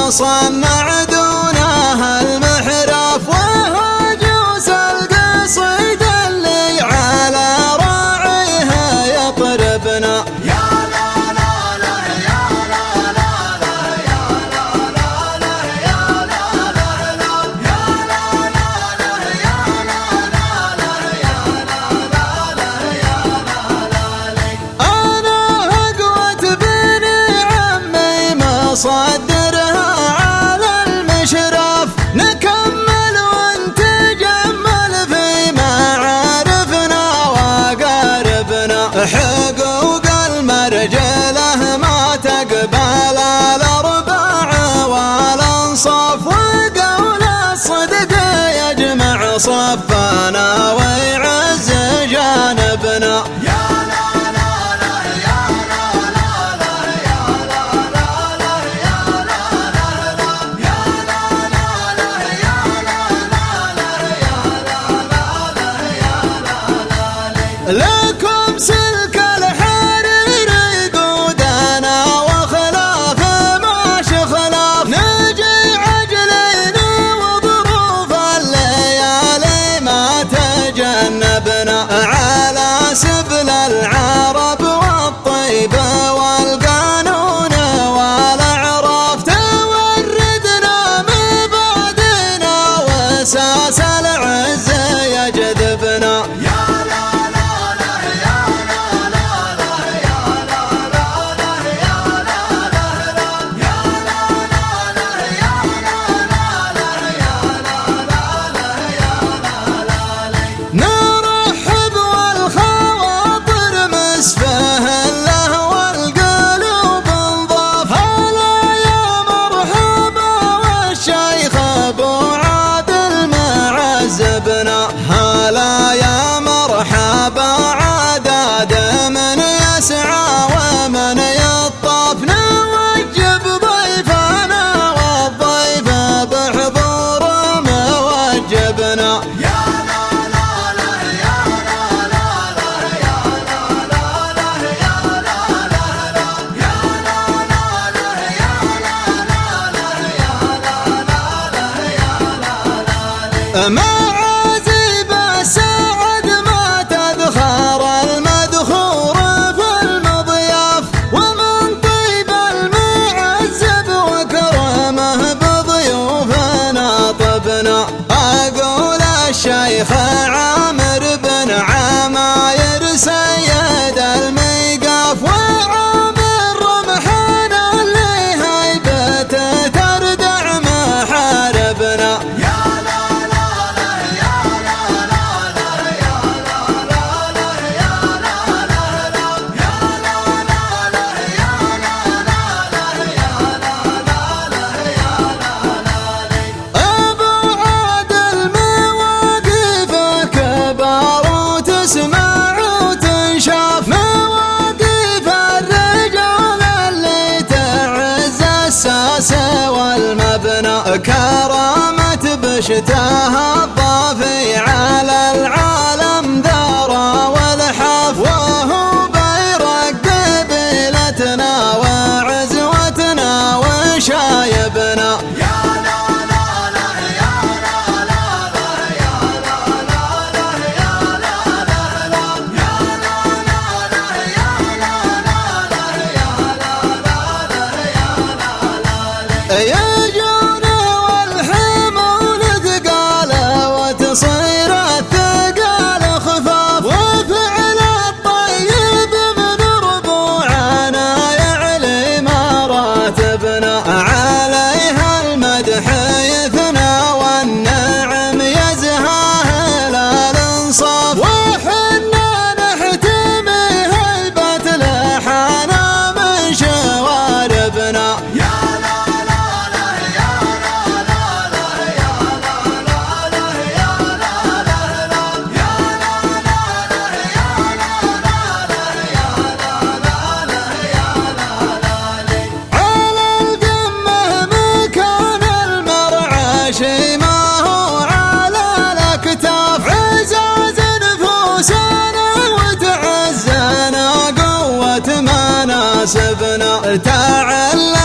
صنع دونها المحرف، وهجوس القصيد اللي على راعيها يطربنا. صدرها على المشرف، نكمل ونتجمل في معارفنا وقاربنا. حقوق المرجله ما تقبل الارباع والانصاف، وقول الصدق يجمع صفنا ويعز جانبنا. لكم سلك الحرير يقودنا وخلاف ماشي خلاف، نجي عجلين وظروف الليالي ما تجنبنا. على سبل العرب والطيب والقانون والاعراف، توردنا مبادئنا واساس العز يجذبنا. نرحب والخواطر مسفه له والقلوب انضاف، هلا يا مرحبا والشيخ ابو عادل معزبنا. هلا يا مرحبا عداد من يسعى ومن يطاف، نوجب ضيفنا والضيف بحضور موجبنا. معازيب السعد ما تذخر المدخور في المضياف، ومن طيب المعزب وكرمه بضيوفنا طبنا. أقول الشيخ عامر بن عماير سيد الميقاف، وعامر رمحان اللي هيبته تردع محاربنا. والمبنى كرامة بشتاها الضافي على العالم دارا والحف، وهو بيرق قبيلتنا وعزوتنا وشايبنا. يجون والحمول ثقاله وتصير الثقال خفاف، وفعل الطيب من ربوعنا يعلي مراتبنا. عليها المدح يثنى والنعم يزهاه الانصاف، وحنا نحتمي هيبة لحنا من شواربنا. مناسبنا تعال